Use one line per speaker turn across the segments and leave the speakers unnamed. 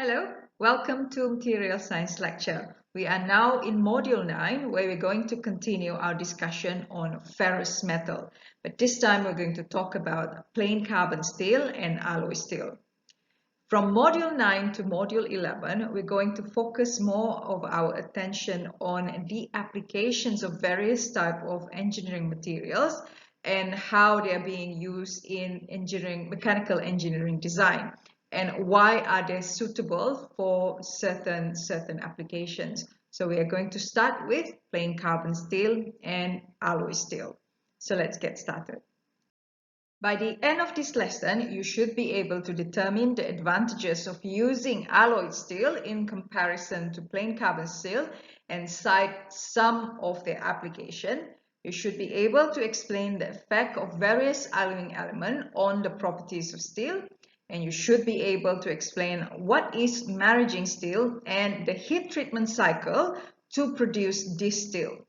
Hello, welcome to Material Science Lecture. We are now in Module 9 where we're going to continue our discussion on ferrous metal. But this time we're going to talk about plain carbon steel and alloy steel. From Module 9 to Module 11, we're going to focus more of our attention on the applications of various types of engineering materials and how they are being used in mechanical engineering design. And why are they suitable for certain applications. So we are going to start with plain carbon steel and alloy steel. So let's get started. By the end of this lesson, you should be able to determine the advantages of using alloy steel in comparison to plain carbon steel and cite some of their application. You should be able to explain the effect of various alloying elements on the properties of steel, and you should be able to explain what is maraging steel and the heat treatment cycle to produce this steel.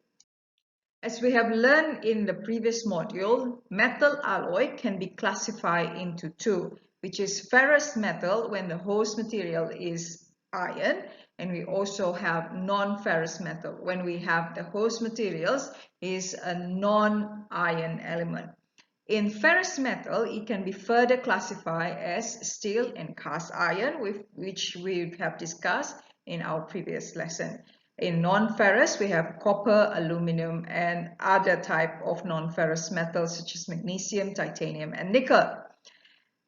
As we have learned in the previous module, metal alloy can be classified into two, which is ferrous metal when the host material is iron, and we also have non-ferrous metal when we have the host materials is a non-iron element. In ferrous metal, it can be further classified as steel and cast iron, which we have discussed in our previous lesson. In non-ferrous, we have copper, aluminum, and other type of non-ferrous metals such as magnesium, titanium, and nickel.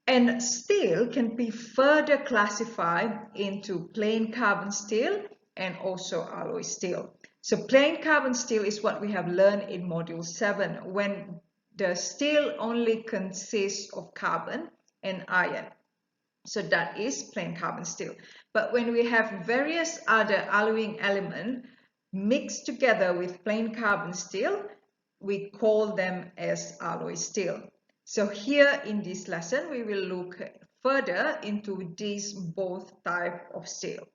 And steel can be further classified into plain carbon steel and also alloy steel. So plain carbon steel is what we have learned in Module 7 when the steel only consists of carbon and iron. So that is plain carbon steel. But when we have various other alloying elements mixed together with plain carbon steel, we call them as alloy steel. So here in this lesson, we will look further into these both types of steel.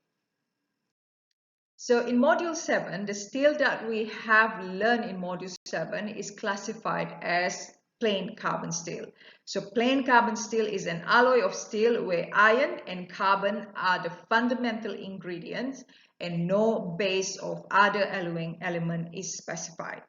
So in Module 7, the steel that we have learned in Module 7 is classified as plain carbon steel. So plain carbon steel is an alloy of steel where iron and carbon are the fundamental ingredients and no base of other alloying element is specified.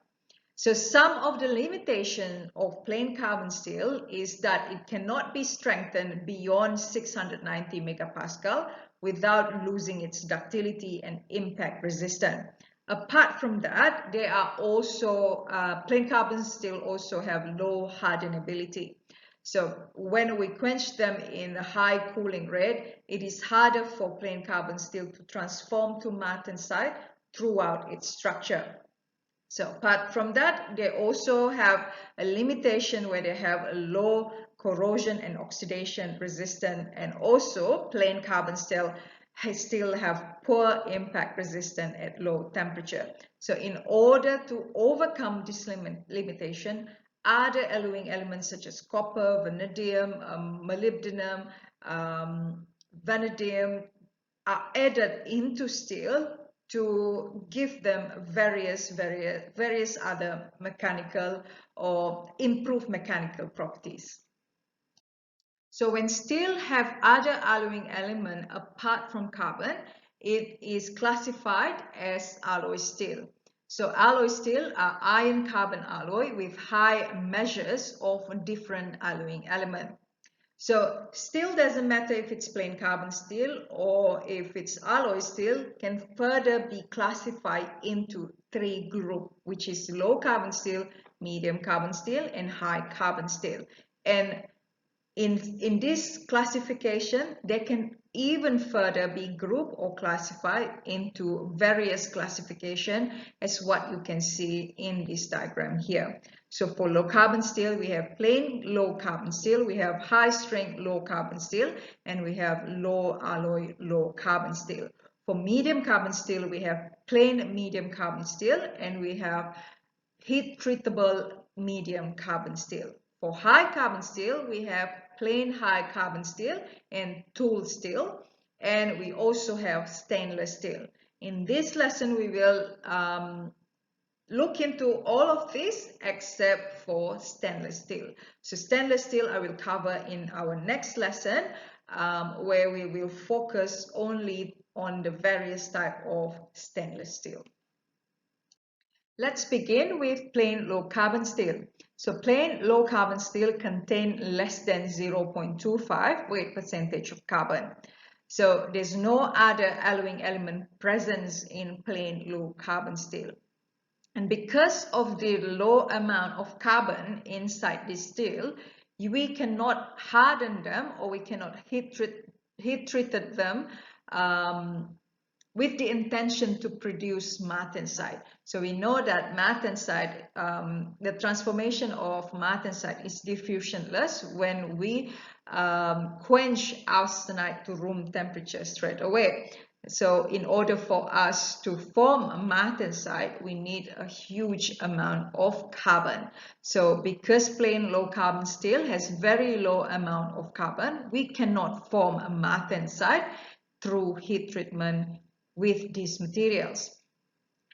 So some of the limitation of plain carbon steel is that it cannot be strengthened beyond 690 megapascal without losing its ductility and impact resistance. Apart from that, there are also plain carbon steel also have low hardenability. So when we quench them in a high cooling rate, it is harder for plain carbon steel to transform to martensite throughout its structure. So apart from that, they also have a limitation where they have a low corrosion and oxidation resistance, and also plain carbon steel still have poor impact resistance at low temperature. So in order to overcome this limitation, other alloying elements such as copper, vanadium, molybdenum, vanadium are added into steel to give them various other mechanical or improved mechanical properties. So when steel have other alloying element apart from carbon, it is classified as alloy steel. So alloy steel are iron carbon alloy with high measures of different alloying element. So steel doesn't matter if it's plain carbon steel or if it's alloy steel, can further be classified into three groups, which is low carbon steel, medium carbon steel, and high carbon steel. And in this classification, they can even further be grouped or classified into various classification as what you can see in this diagram here. So for low carbon steel, we have plain low carbon steel, we have high strength low carbon steel, and we have low alloy low carbon steel. For medium carbon steel, we have plain medium carbon steel, and we have heat treatable medium carbon steel. For high carbon steel, we have plain high carbon steel and tool steel, and we also have stainless steel. In this lesson, we will look into all of this except for stainless steel. So stainless steel I will cover in our next lesson where we will focus only on the various type of stainless steel. Let's begin with plain low carbon steel. So plain low carbon steel contain less than 0.25 weight percentage of carbon. So there's no other alloying element present in plain low carbon steel. And because of the low amount of carbon inside this steel, we cannot harden them, or we cannot heat treated them with the intention to produce martensite. So we know that martensite, the transformation of martensite is diffusionless when we quench austenite to room temperature straight away. So in order for us to form martensite, we need a huge amount of carbon. So because plain low carbon steel has very low amount of carbon, we cannot form a martensite through heat treatment with these materials.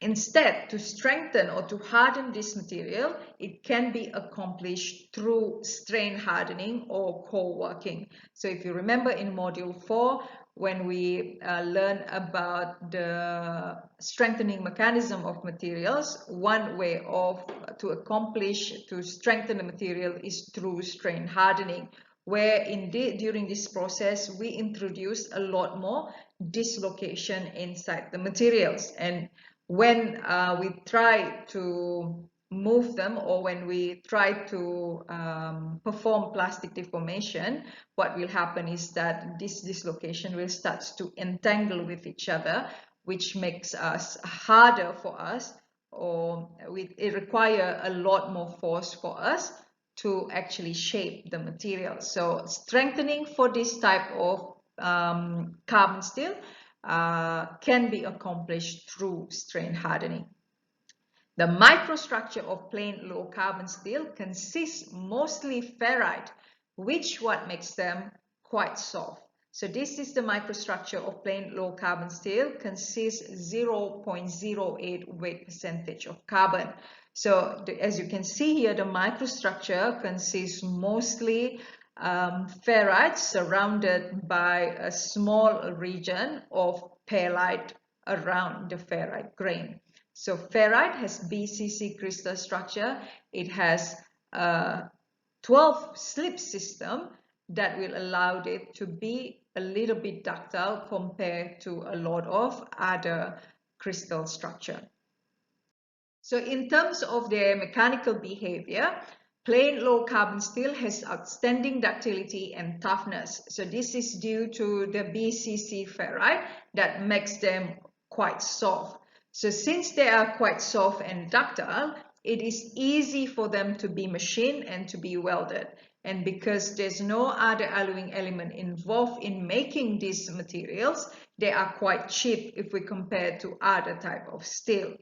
Instead, to strengthen or to harden this material, it can be accomplished through strain hardening or cold working. So if you remember in module 4, when we learn about the strengthening mechanism of materials, one way to strengthen the material is through strain hardening, where during this process we introduce a lot more dislocation inside the materials. And when we try to move them, or when we try to perform plastic deformation, what will happen is that this dislocation will start to entangle with each other, which makes us harder for us, or it requires a lot more force for us to actually shape the material. So strengthening for this type of carbon steel can be accomplished through strain hardening. The microstructure of plain low carbon steel consists mostly ferrite, which what makes them quite soft. So this is the microstructure of plain low carbon steel, consists 0.08 weight percentage of carbon. So as you can see here, the microstructure consists mostly ferrite surrounded by a small region of perlite around the ferrite grain. So ferrite has BCC crystal structure. It has a 12 slip system that will allow it to be a little bit ductile compared to a lot of other crystal structure. So in terms of their mechanical behavior, plain low carbon steel has outstanding ductility and toughness. So this is due to the BCC ferrite that makes them quite soft. So since they are quite soft and ductile, it is easy for them to be machined and to be welded. And because there's no other alloying element involved in making these materials, they are quite cheap if we compare to other type of steel.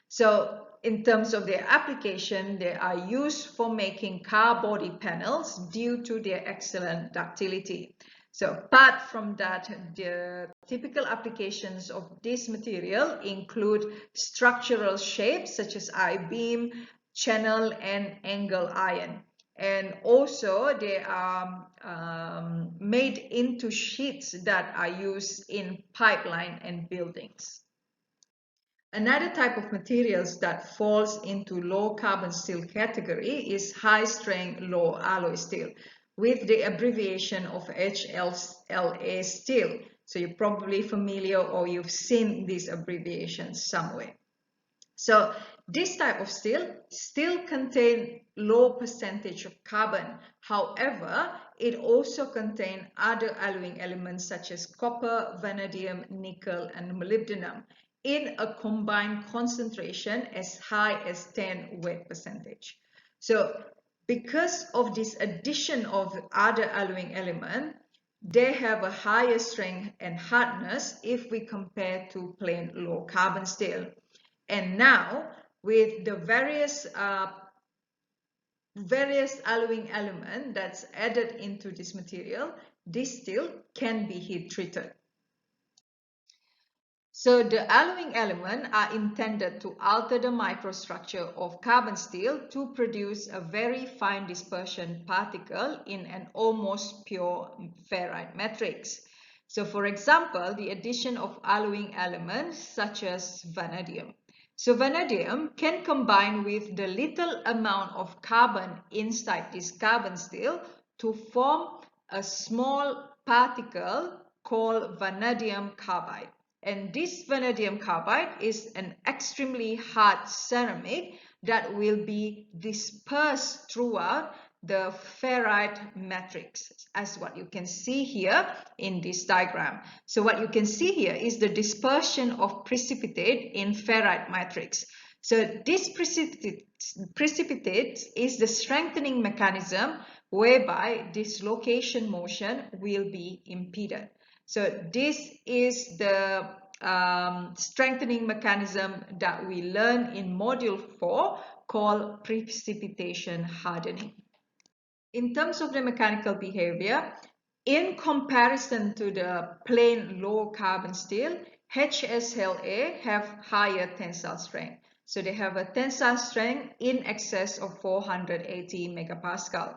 So in terms of their application, they are used for making car body panels due to their excellent ductility. So apart from that, the typical applications of this material include structural shapes such as I-beam, channel, and angle iron. And also they are made into sheets that are used in pipeline and buildings. Another type of materials that falls into low carbon steel category is high strength low alloy steel, with the abbreviation of HLA steel. So you're probably familiar, or you've seen these abbreviations somewhere. So this type of steel still contains low percentage of carbon. However, it also contains other alloying elements such as copper, vanadium, nickel, and molybdenum in a combined concentration as high as 10 weight percentage. So because of this addition of other alloying element, they have a higher strength and hardness if we compare to plain low carbon steel. And now with the various alloying element that's added into this material, this steel can be heat treated. So the alloying elements are intended to alter the microstructure of carbon steel to produce a very fine dispersion particle in an almost pure ferrite matrix. So for example, the addition of alloying elements such as vanadium. So vanadium can combine with the little amount of carbon inside this carbon steel to form a small particle called vanadium carbide. And this vanadium carbide is an extremely hard ceramic that will be dispersed throughout the ferrite matrix, as what you can see here in this diagram. So what you can see here is the dispersion of precipitate in ferrite matrix. So this precipitate is the strengthening mechanism whereby dislocation motion will be impeded. So this is the strengthening mechanism that we learn in module 4 called precipitation hardening. In terms of the mechanical behavior, in comparison to the plain low carbon steel, HSLA have higher tensile strength. So they have a tensile strength in excess of 480 megapascal.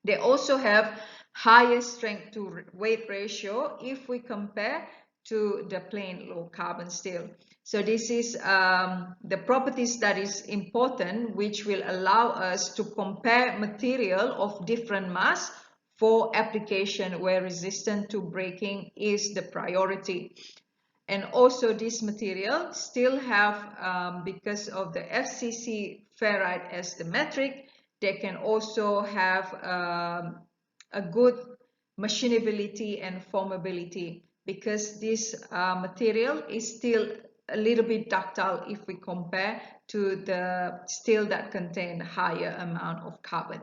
They also have higher strength to weight ratio if we compare to the plain low carbon steel. So this is the properties that is important, which will allow us to compare material of different mass for application where resistance to breaking is the priority. And also this material still have, because of the FCC ferrite as the metric, they can also have a good machinability and formability, because this material is still a little bit ductile if we compare to the steel that contain higher amount of carbon.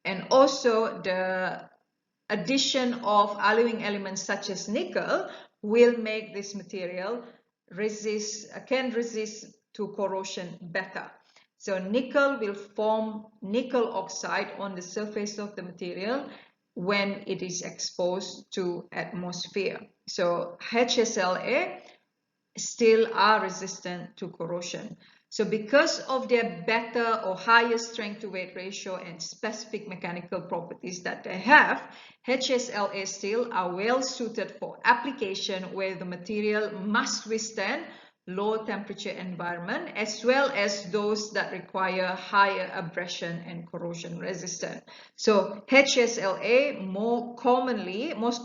And also the addition of alloying elements such as nickel will make this material can resist to corrosion better. So nickel will form nickel oxide on the surface of the material when it is exposed to atmosphere. So HSLA still are resistant to corrosion. So because of their better or higher strength to weight ratio and specific mechanical properties that they have, HSLA steel are well suited for application where the material must withstand low temperature environment, as well as those that require higher abrasion and corrosion resistance. So HSLA most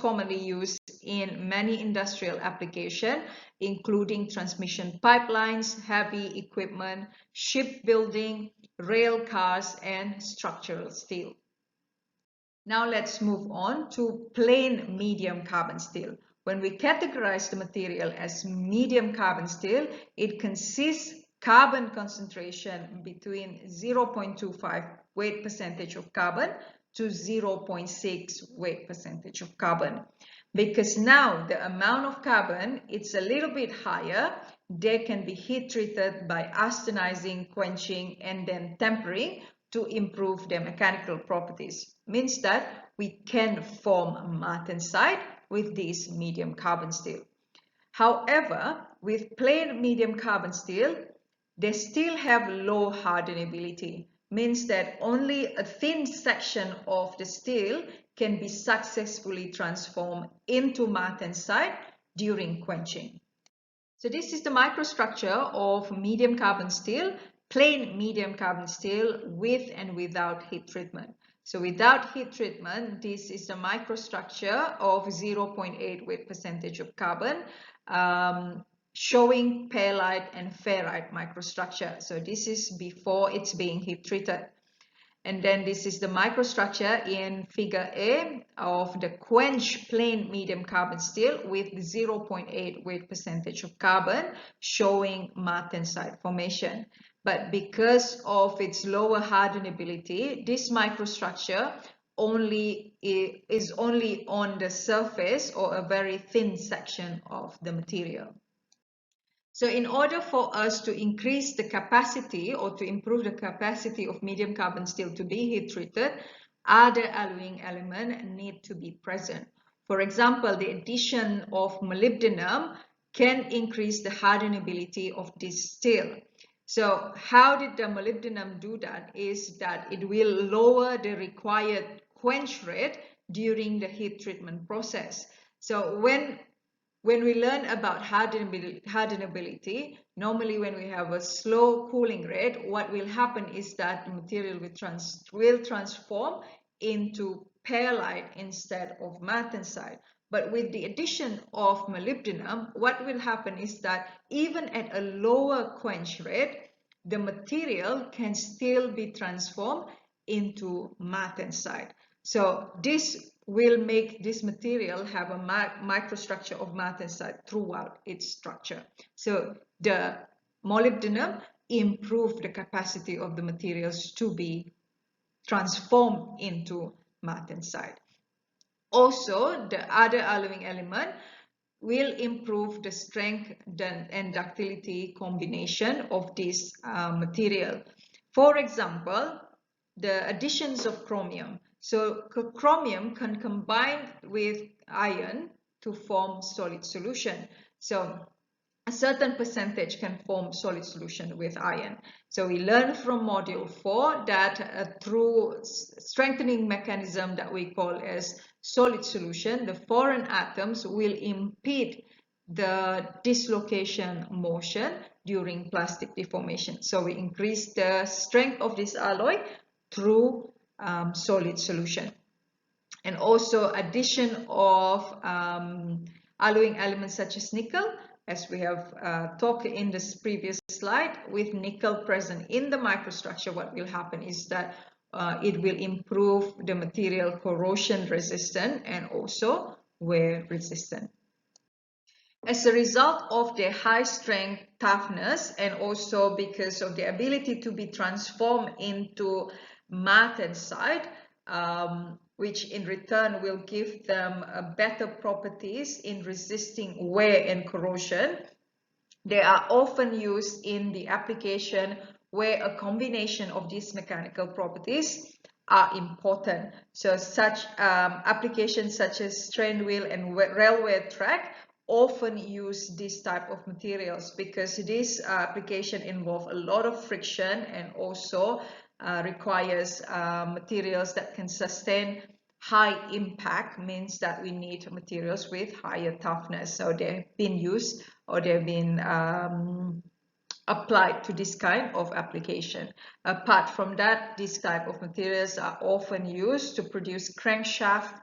commonly used in many industrial applications, including transmission pipelines, heavy equipment, shipbuilding, rail cars, and structural steel. Now let's move on to plain medium carbon steel. When we categorize the material as medium carbon steel, it consists carbon concentration between 0.25 weight percentage of carbon to 0.6 weight percentage of carbon. Because now the amount of carbon, it's a little bit higher, they can be heat treated by austenizing, quenching, and then tempering to improve their mechanical properties. Means that we can form martensite with this medium carbon steel. However, with plain medium carbon steel, they still have low hardenability. Means that only a thin section of the steel can be successfully transformed into martensite during quenching. So this is the microstructure of medium carbon steel, plain medium carbon steel with and without heat treatment. So without heat treatment, this is the microstructure of 0.8 weight percentage of carbon, showing perlite and ferrite microstructure. So this is before it's being heat treated. And then this is the microstructure in figure A of the quenched plain medium carbon steel with 0.8 weight percentage of carbon, showing martensite formation. But because of its lower hardenability, this microstructure is only on the surface or a very thin section of the material. So in order for us to increase the capacity or to improve the capacity of medium carbon steel to be heat treated, other alloying elements need to be present. For example, the addition of molybdenum can increase the hardenability of this steel. So how did the molybdenum do that? Is that it will lower the required quench rate during the heat treatment process. So when we learn about hardenability, normally when we have a slow cooling rate, what will happen is that the material will transform into perlite instead of martensite. But with the addition of molybdenum, what will happen is that even at a lower quench rate, the material can still be transformed into martensite. So this will make this material have a microstructure of martensite throughout its structure. So the molybdenum improves the capacity of the materials to be transformed into martensite. Also, the other alloying element will improve the strength and ductility combination of this material. For example, the additions of chromium. So chromium can combine with iron to form solid solution. So a certain percentage can form solid solution with iron. So we learned from module 4 that through strengthening mechanism that we call as solid solution, the foreign atoms will impede the dislocation motion during plastic deformation. So we increase the strength of this alloy through solid solution. And also addition of alloying elements such as nickel, as we have talked in this previous slide. With nickel present in the microstructure, what will happen is that it will improve the material corrosion resistant and also wear resistant. As a result of their high strength, toughness, and also because of the ability to be transformed into martensite, which in return will give them better properties in resisting wear and corrosion. They are often used in the application where a combination of these mechanical properties are important. So such applications such as train wheel and railway track often use this type of materials because this application involves a lot of friction and also requires materials that can sustain high impact, means that we need materials with higher toughness. So they've been used or they've been applied to this kind of application. Apart from that, these type of materials are often used to produce crankshaft,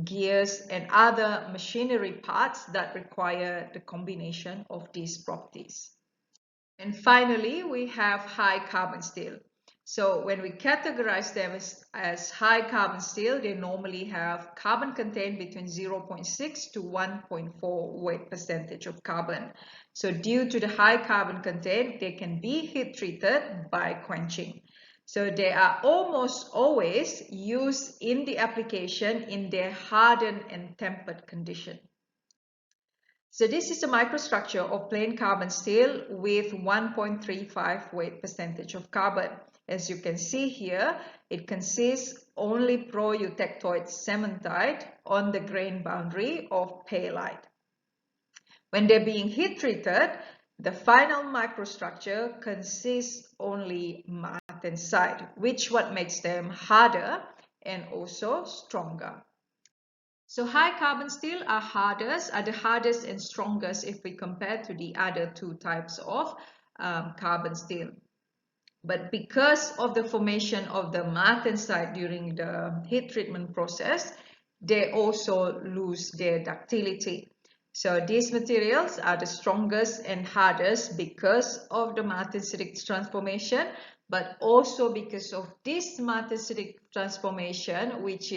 gears, and other machinery parts that require the combination of these properties. And finally, we have high carbon steel. So when we categorize them as high carbon steel, they normally have carbon content between 0.6 to 1.4 weight percentage of carbon. So due to the high carbon content, they can be heat treated by quenching. So they are almost always used in the application in their hardened and tempered condition. So this is the microstructure of plain carbon steel with 1.35 weight percentage of carbon. As you can see here, it consists only pro-eutectoid cementite on the grain boundary of perlite. When they're being heat treated, the final microstructure consists only martensite, which what makes them harder and also stronger. So high carbon steel are the hardest and strongest if we compare to the other two types of carbon steel. But because of the formation of the martensite during the heat treatment process, they also lose their ductility. So these materials are the strongest and hardest because of the martensitic transformation, but also because of this martensitic transformation, which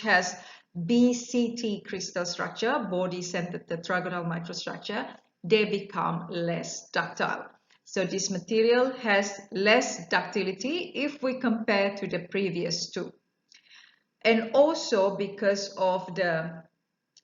has BCT crystal structure, body-centered tetragonal microstructure, they become less ductile. So this material has less ductility if we compare to the previous two. And also because of the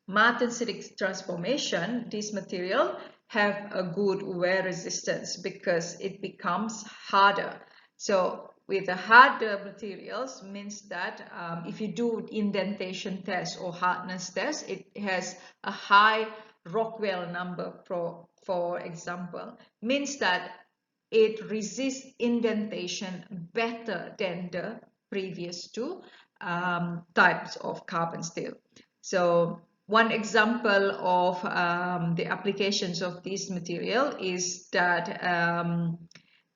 martensitic transformation, this material have a good wear resistance because it becomes harder. So with the harder materials means that if you do indentation test or hardness test, it has a high Rockwell number, for example, means that it resists indentation better than the previous two types of carbon steel. So one example of the applications of this material is that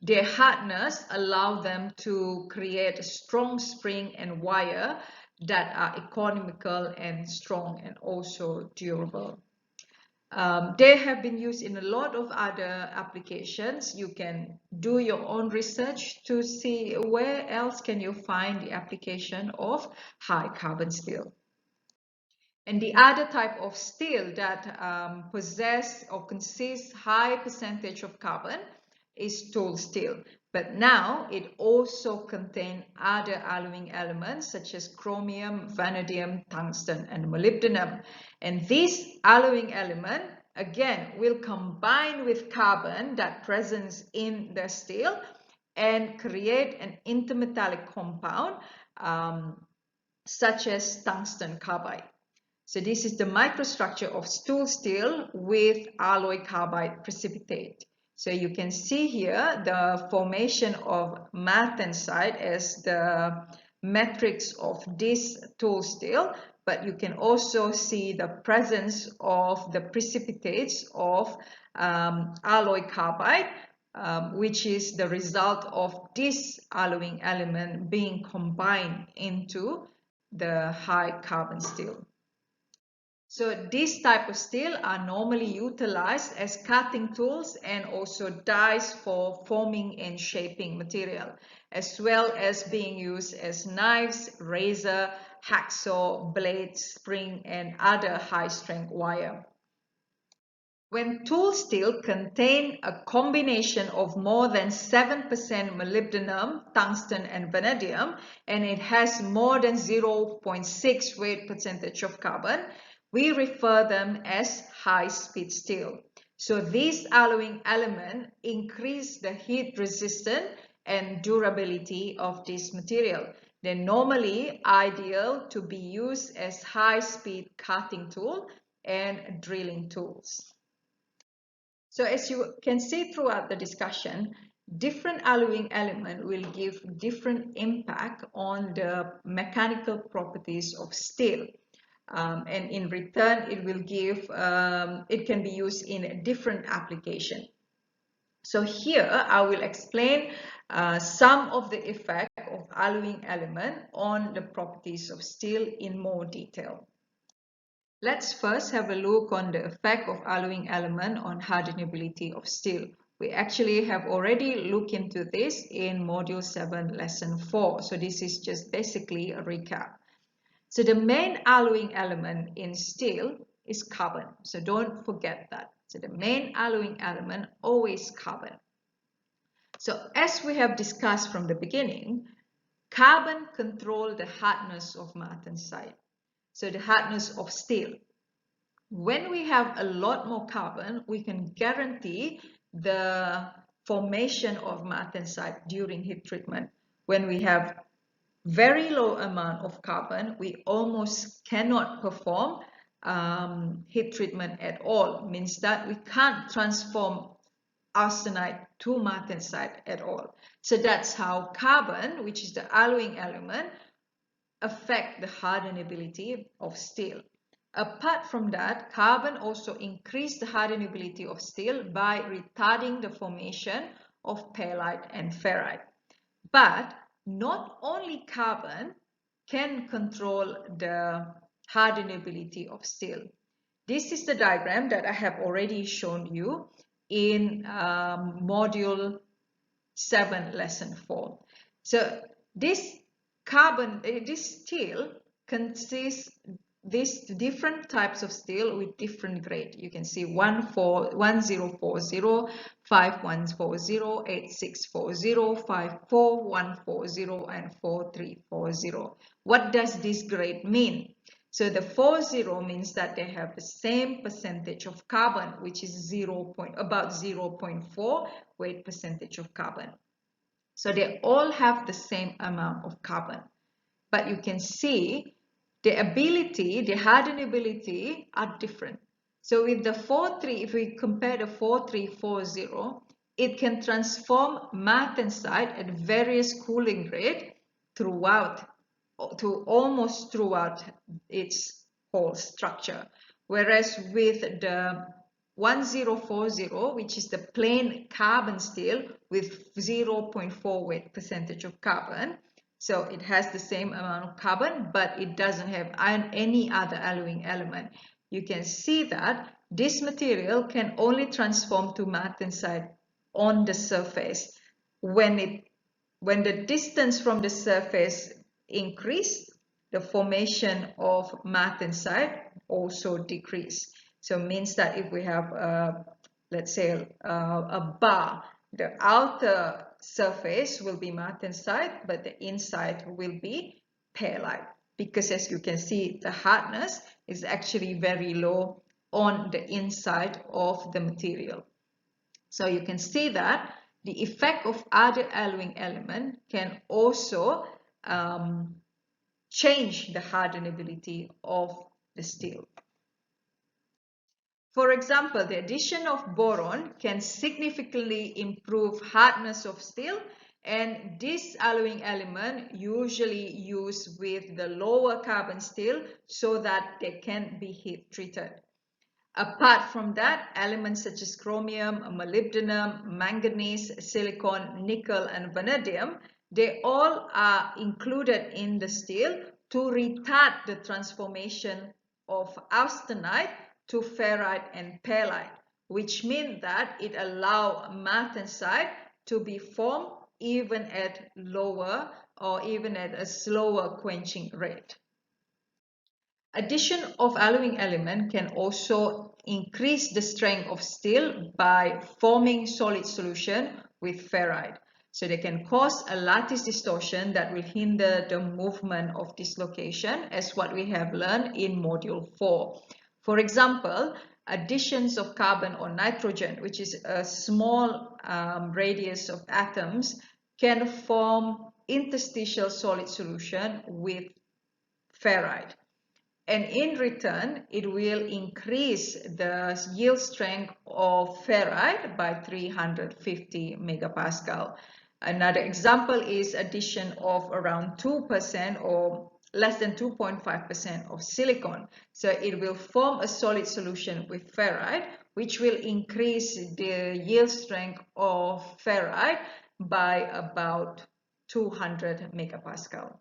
their hardness allows them to create a strong spring and wire that are economical and strong and also durable. They have been used in a lot of other applications. You can do your own research to see where else can you find the application of high carbon steel. And the other type of steel that possess or consists high percentage of carbon is tool steel. But now it also contains other alloying elements such as chromium, vanadium, tungsten, and molybdenum. And this alloying element, again, will combine with carbon that present in the steel and create an intermetallic compound such as tungsten carbide. So this is the microstructure of tool steel with alloy carbide precipitate. So you can see here the formation of martensite as the matrix of this tool steel, but you can also see the presence of the precipitates of alloy carbide, which is the result of this alloying element being combined into the high carbon steel. So this type of steel are normally utilized as cutting tools and also dies for forming and shaping material, as well as being used as knives, razor, hacksaw, blades, spring, and other high-strength wire. When tool steel contain a combination of more than 7% molybdenum, tungsten, and vanadium, and it has more than 0.6 weight percentage of carbon, we refer them as high-speed steel. So these alloying elements increase the heat resistance and durability of this material. They're normally ideal to be used as high-speed cutting tool and drilling tools. So as you can see throughout the discussion, different alloying element will give different impact on the mechanical properties of steel. And in return, it will give, it can be used in a different application. So here I will explain some of the effect of alloying element on the properties of steel in more detail. Let's first have a look on the effect of alloying element on hardenability of steel. We actually have already looked into this in Module 7, Lesson 4. So this is just basically a recap. So the main alloying element in steel is carbon. So don't forget that. So the main alloying element always carbon. So as we have discussed from the beginning, carbon controls the hardness of martensite. So the hardness of steel. When we have a lot more carbon, we can guarantee the formation of martensite during heat treatment. When we have very low amount of carbon, we almost cannot perform heat treatment at all. Means that we can't transform arsenite to martensite at all. So that's how carbon, which is the alloying element, affect the hardenability of steel. Apart from that, carbon also increases the hardenability of steel by retarding the formation of pearlite and ferrite. But not only carbon can control the hardenability of steel. This is the diagram that I have already shown you in Module 7, Lesson 4. So this steel consists these different types of steel with different grade. You can see 1040, 5140, 8640, 54140, and 4340. What does this grade mean? So the 40 means that they have the same percentage of carbon, which is about 0.4 weight percentage of carbon. So they all have the same amount of carbon. But you can see the ability, the hardenability are different. So with the 4,3, if we compare the 4,340, it can transform martensite at various cooling rate throughout, to almost throughout its whole structure. Whereas with the 1040, which is the plain carbon steel with 0.4 weight percentage of carbon, so it has the same amount of carbon, but it doesn't have any other alloying element. You can see that this material can only transform to martensite on the surface. When the distance from the surface increase, the formation of martensite also decrease. So it means that if we have, let's say, a bar, the outer surface will be martensite, but the inside will be perlite. Because as you can see, the hardness is actually very low on the inside of the material. So you can see that the effect of other alloying element can also change the hardenability of the steel. For example, the addition of boron can significantly improve hardness of steel, and this alloying element usually used with the lower carbon steel so that they can be heat treated. Apart from that, elements such as chromium, molybdenum, manganese, silicon, nickel, and vanadium, they all are included in the steel to retard the transformation of austenite to ferrite and perlite, which means that it allows martensite to be formed even at lower or even at a slower quenching rate. Addition of alloying element can also increase the strength of steel by forming solid solution with ferrite. So they can cause a lattice distortion that will hinder the movement of dislocation, as what we have learned in module 4. For example, additions of carbon or nitrogen, which is a small radius of atoms, can form interstitial solid solution with ferrite. And in return, it will increase the yield strength of ferrite by 350 megapascal. Another example is addition of around 2% or less than 2.5% of silicon. So it will form a solid solution with ferrite, which will increase the yield strength of ferrite by about 200 megapascal.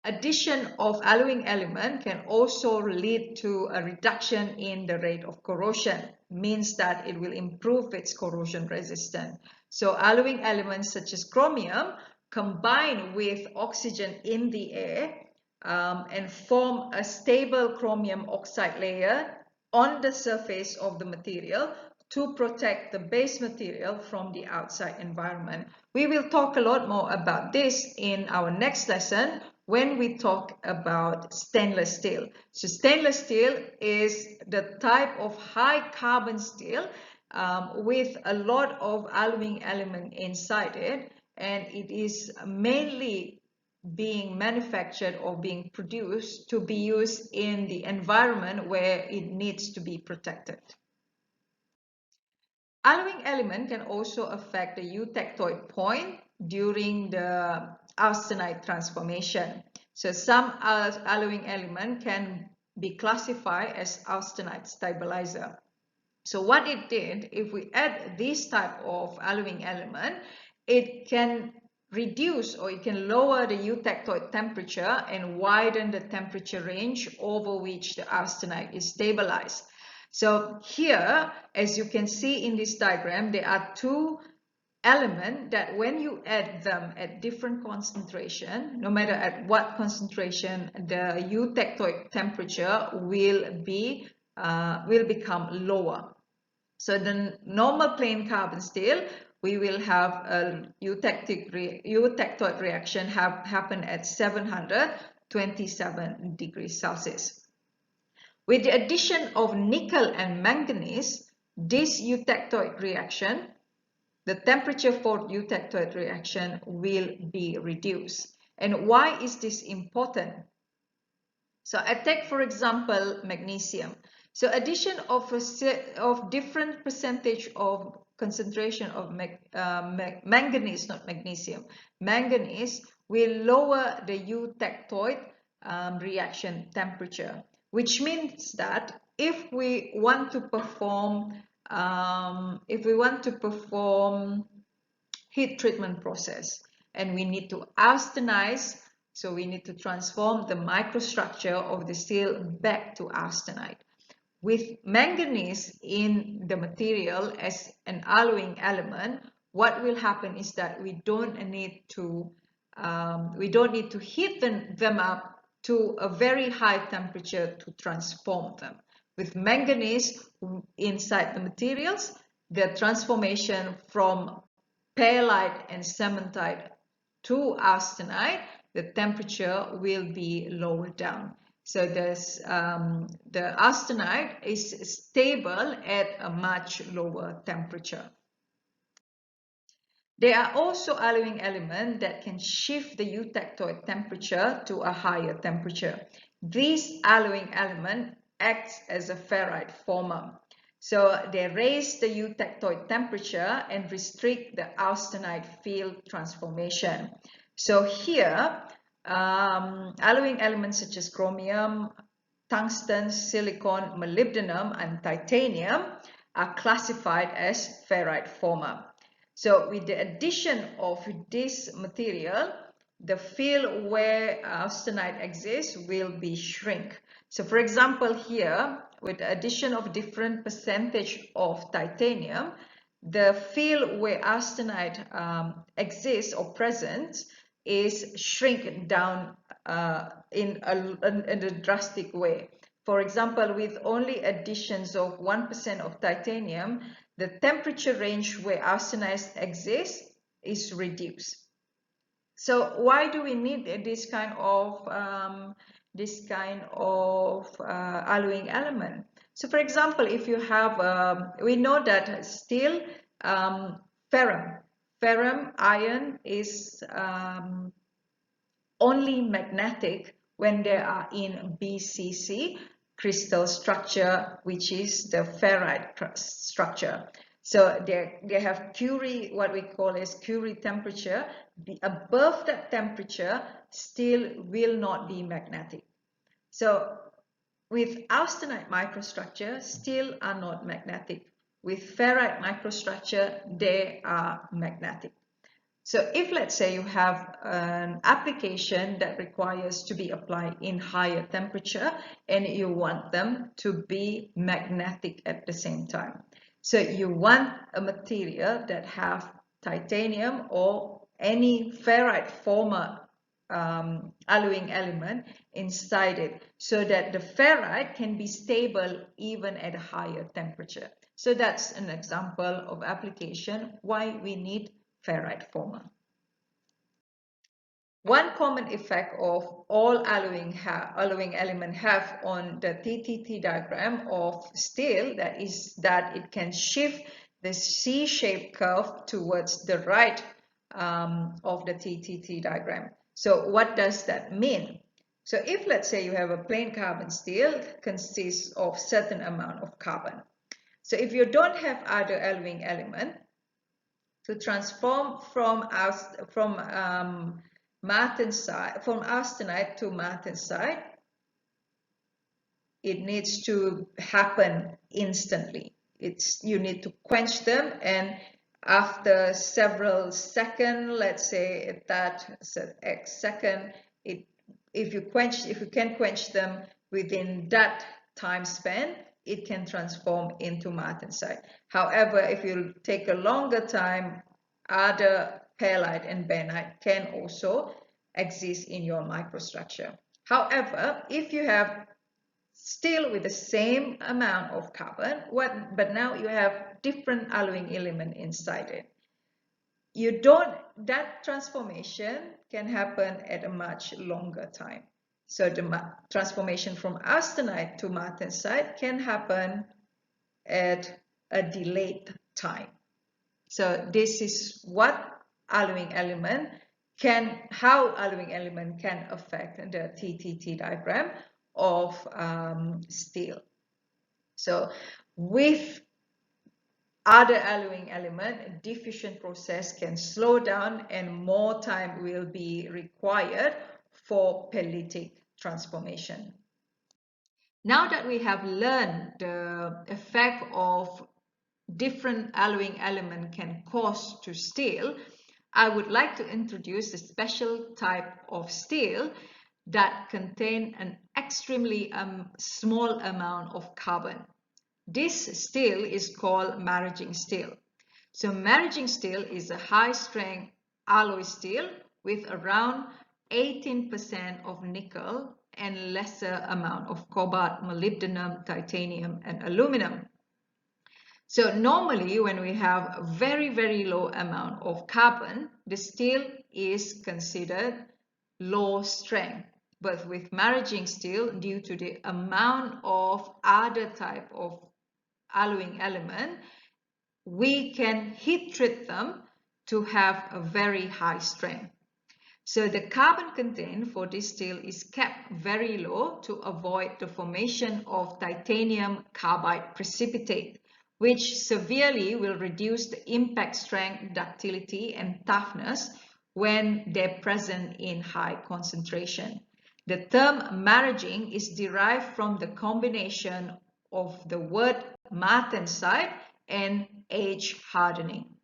Addition of alloying element can also lead to a reduction in the rate of corrosion, means that it will improve its corrosion resistance. So alloying elements such as chromium combine with oxygen in the air and form a stable chromium oxide layer on the surface of the material to protect the base material from the outside environment. We will talk a lot more about this in our next lesson when we talk about stainless steel. So stainless steel is the type of high carbon steel with a lot of alloying element inside it, and it is mainly being manufactured or being produced to be used in the environment where it needs to be protected. Alloying element can also affect the eutectoid point during the austenite transformation. So some alloying element can be classified as austenite stabilizer. So what it did, if we add this type of alloying element, it can reduce or it can lower the eutectoid temperature and widen the temperature range over which the austenite is stabilized. So here, as you can see in this diagram, there are two elements that when you add them at different concentration, no matter at what concentration, the eutectoid temperature will become lower. So the normal plain carbon steel, we will have a eutectoid reaction happen at 727 degrees Celsius. With the addition of nickel and manganese, this eutectoid reaction, the temperature for eutectoid reaction will be reduced. And why is this important? So I take, for example, magnesium. So addition of different percentage of concentration of manganese, not magnesium, manganese will lower the eutectoid reaction temperature, which means that if we want to perform heat treatment process and we need to austenize, so we need to transform the microstructure of the steel back to austenite. With manganese in the material as an alloying element, what will happen is that we don't need to heat them up to a very high temperature to transform them. With manganese inside the materials, the transformation from perlite and cementite to austenite, the temperature will be lowered down. So the austenite is stable at a much lower temperature. There are also alloying elements that can shift the eutectoid temperature to a higher temperature. This alloying element acts as a ferrite former. So they raise the eutectoid temperature and restrict the austenite field transformation. So here, alloying elements such as chromium, tungsten, silicon, molybdenum, and titanium are classified as ferrite former. So with the addition of this material, the field where austenite exists will be shrink. So for example here, with the addition of different percentage of titanium, the field where austenite exists or present is shrink down in a drastic way. For example, with only additions of 1% of titanium, the temperature range where austenite exists is reduced. So why do we need this kind of alloying element? So for example, if you have, we know that steel, ferrum iron is only magnetic when they are in BCC crystal structure, which is the ferrite structure. So they have Curie, what we call as Curie temperature. Above that temperature, steel will not be magnetic. So with austenite microstructure, steel are not magnetic. With ferrite microstructure, they are magnetic. So if let's say you have an application that requires to be applied in higher temperature and you want them to be magnetic at the same time. So you want a material that have titanium or any ferrite former alloying element inside it so that the ferrite can be stable even at a higher temperature. So that's an example of application why we need ferrite former. One common effect of all alloying element have on the TTT diagram of steel that is that it can shift the C-shaped curve towards the right of the TTT diagram. So what does that mean? So if let's say you have a plain carbon steel consists of certain amount of carbon. So if you don't have other alloying element, to transform from austenite to martensite, it needs to happen instantly. You need to quench them, and after several seconds, let's say at that X second, if you can quench them within that time span, it can transform into martensite. However, if you take a longer time, other perlite and bainite can also exist in your microstructure. However, if you have still with the same amount of carbon, but now you have different alloying element inside it, that transformation can happen at a much longer time. So the transformation from austenite to martensite can happen at a delayed time. So this is how alloying element can affect the TTT diagram of steel. So with other alloying element, diffusion process can slow down and more time will be required for pellitic transformation. Now that we have learned the effect of different alloying element can cause to steel, I would like to introduce a special type of steel that contain an extremely small amount of carbon. This steel is called maraging steel. So maraging steel is a high-strength alloy steel with around 18% of nickel and lesser amount of cobalt, molybdenum, titanium, and aluminum. So normally when we have a very, very low amount of carbon, the steel is considered low strength. But with maraging steel, due to the amount of other type of alloying element, we can heat treat them to have a very high strength. So the carbon content for this steel is kept very low to avoid the formation of titanium carbide precipitate, which severely will reduce the impact strength, ductility, and toughness when they're present in high concentration. The term maraging is derived from the combination of the word martensite and age hardening.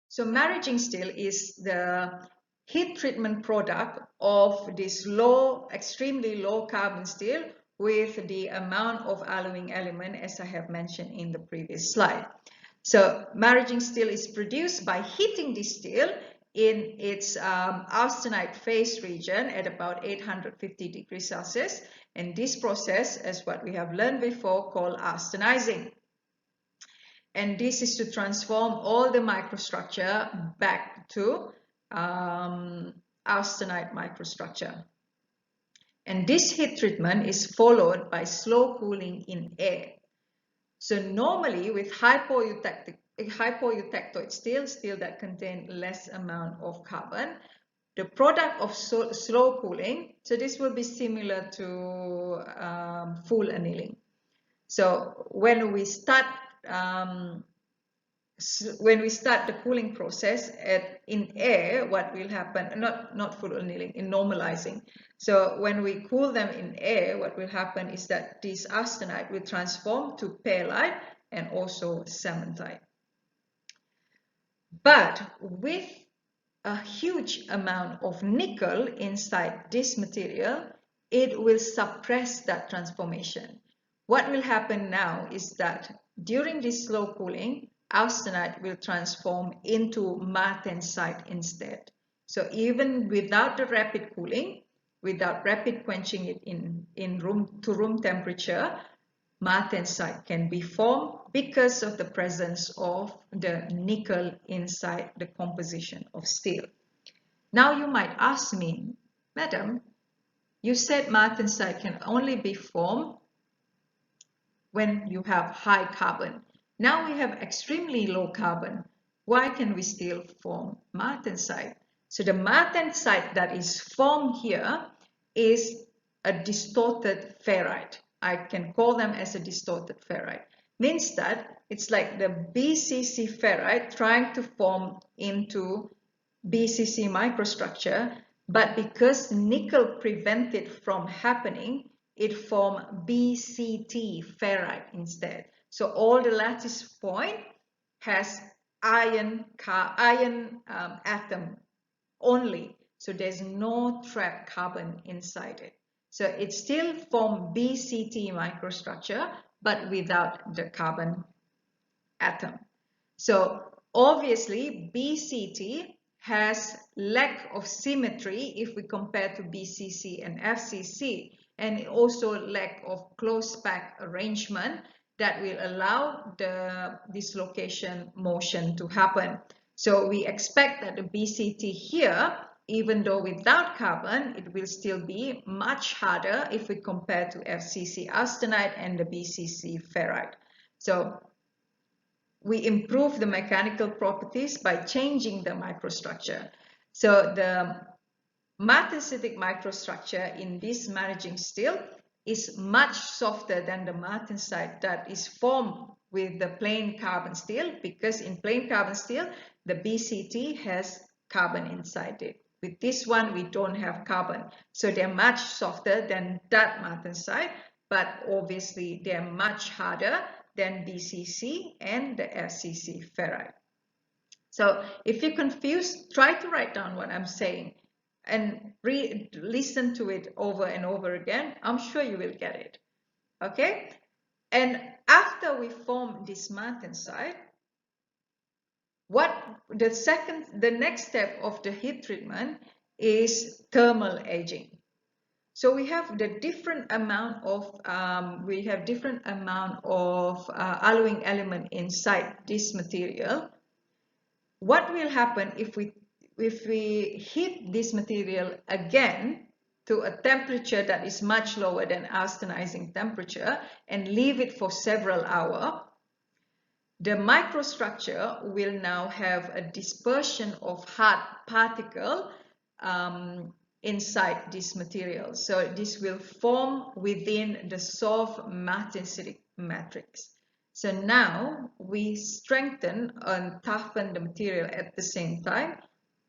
So maraging steel is the heat treatment product of this extremely low carbon steel with the amount of alloying element as I have mentioned in the previous slide. So maraging steel is produced by heating this steel in its austenite phase region at about 850 degrees Celsius, and this process is what we have learned before called austenizing. And this is to transform all the microstructure back to austenite microstructure. And this heat treatment is followed by slow cooling in air. So normally with hypoeutectoid steel that contain less amount of carbon, the product of slow cooling, so this will be similar to full annealing. So when we start the cooling process in air, what will happen, not full annealing, in normalizing. So when we cool them in air, what will happen is that this austenite will transform to perlite and also cementite. But with a huge amount of nickel inside this material, it will suppress that transformation. What will happen now is that during this slow cooling, austenite will transform into martensite instead. So even without the rapid cooling, without rapid quenching it in room temperature, martensite can be formed because of the presence of the nickel inside the composition of steel. Now you might ask me, Madam, you said martensite can only be formed when you have high carbon. Now we have extremely low carbon. Why can we still form martensite? So the martensite that is formed here is a distorted ferrite. I can call them as a distorted ferrite. Means that it's like the BCC ferrite trying to form into BCC microstructure, but because nickel prevented from happening, it formed BCT ferrite instead. So all the lattice point has iron atom only. So there's no trapped carbon inside it. So it still forms BCT microstructure, but without the carbon atom. So obviously BCT has lack of symmetry if we compare to BCC and FCC, and also lack of close pack arrangement that will allow the dislocation motion to happen. So we expect that the BCT here, even though without carbon, it will still be much harder if we compare to FCC austenite and the BCC ferrite. So we improve the mechanical properties by changing the microstructure. So the martensitic microstructure in this maraging steel is much softer than the martensite that is formed with the plain carbon steel, because in plain carbon steel, the BCT has carbon inside it. With this one, we don't have carbon. So they're much softer than that martensite, but obviously they're much harder than BCC and the FCC ferrite. So if you're confused, try to write down what I'm saying and listen to it over and over again. I'm sure you will get it. Okay? And after we form this martensite, the next step of the heat treatment is thermal aging. So we have the different amount of alloying element inside this material. What will happen if we heat this material again to a temperature that is much lower than austenizing temperature and leave it for several hours? The microstructure will now have a dispersion of hard particle inside this material. So this will form within the soft martensitic matrix. So now we strengthen and toughen the material at the same time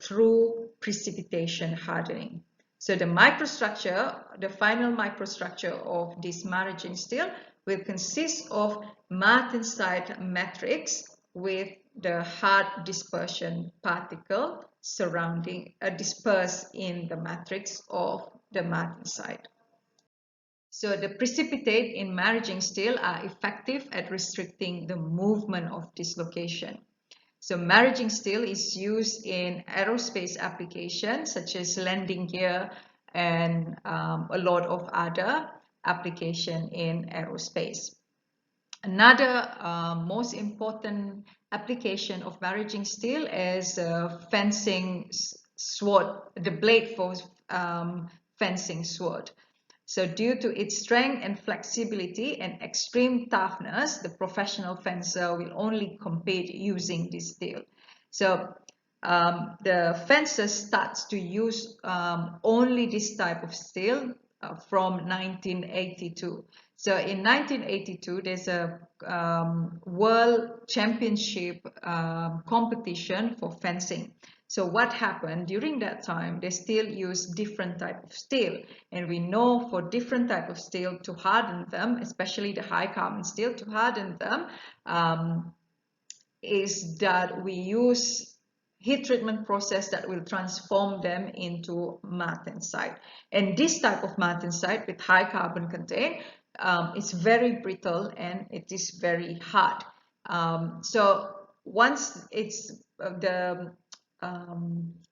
through precipitation hardening. So the microstructure, the final microstructure of this maraging steel will consist of martensite matrix with the hard dispersion particle dispersed in the matrix of the martensite. So the precipitate in maraging steel are effective at restricting the movement of dislocation. So maraging steel is used in aerospace applications such as landing gear and a lot of other applications in aerospace. Another most important application of maraging steel is fencing sword, the blade for fencing sword. So due to its strength and flexibility and extreme toughness, the professional fencer will only compete using this steel. So the fencer starts to use only this type of steel from 1982. So in 1982, there's a world championship competition for fencing. So what happened during that time, they still use different type of steel, and we know for different type of steel to harden them, especially the high carbon steel, to harden them is that we use heat treatment process that will transform them into martensite. And this type of martensite with high carbon content, it's very brittle and it is very hard. So once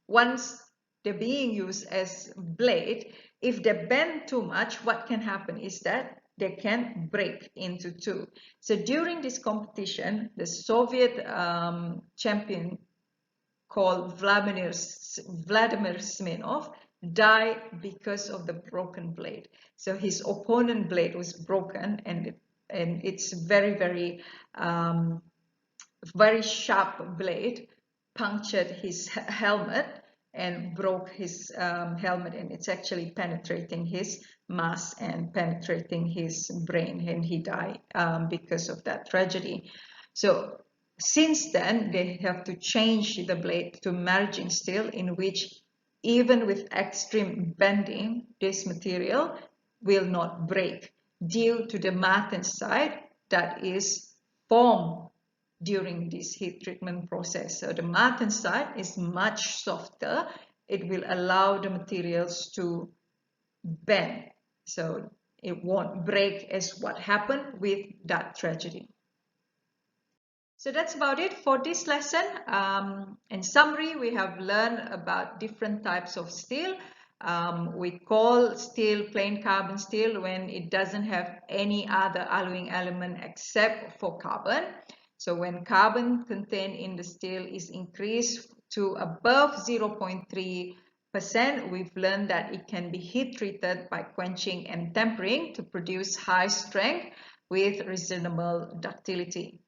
once they're being used as blade, if they bend too much, what can happen is that they can break into two. So during this competition, the Soviet champion called Vladimir Smirnov died because of the broken blade. So his opponent blade was broken, and it's very, very, very sharp blade punctured his helmet and broke his helmet, and it's actually penetrating his mask and penetrating his brain, and he died because of that tragedy. So since then, they have to change the blade to maraging steel, in which even with extreme bending, this material will not break due to the martensite that is formed during this heat treatment process. So the martensite is much softer. It will allow the materials to bend. So it won't break as what happened with that tragedy. So that's about it for this lesson. In summary, we have learned about different types of steel. We call steel plain carbon steel when it doesn't have any other alloying element except for carbon. So when carbon content in the steel is increased to above 0.3%, we've learned that it can be heat treated by quenching and tempering to produce high strength with reasonable ductility.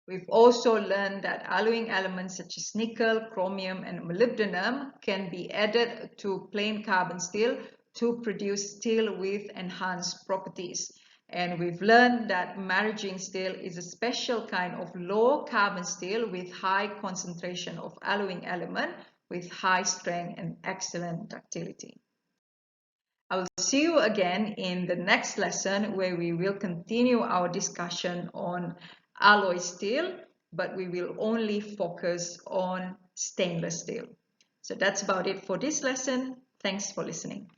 We've also learned that alloying elements such as nickel, chromium, and molybdenum can be added to plain carbon steel to produce steel with enhanced properties. And we've learned that maraging steel is a special kind of low carbon steel with high concentration of alloying element with high strength and excellent ductility. I will see you again in the next lesson where we will continue our discussion on alloy steel, but we will only focus on stainless steel. So that's about it for this lesson. Thanks for listening.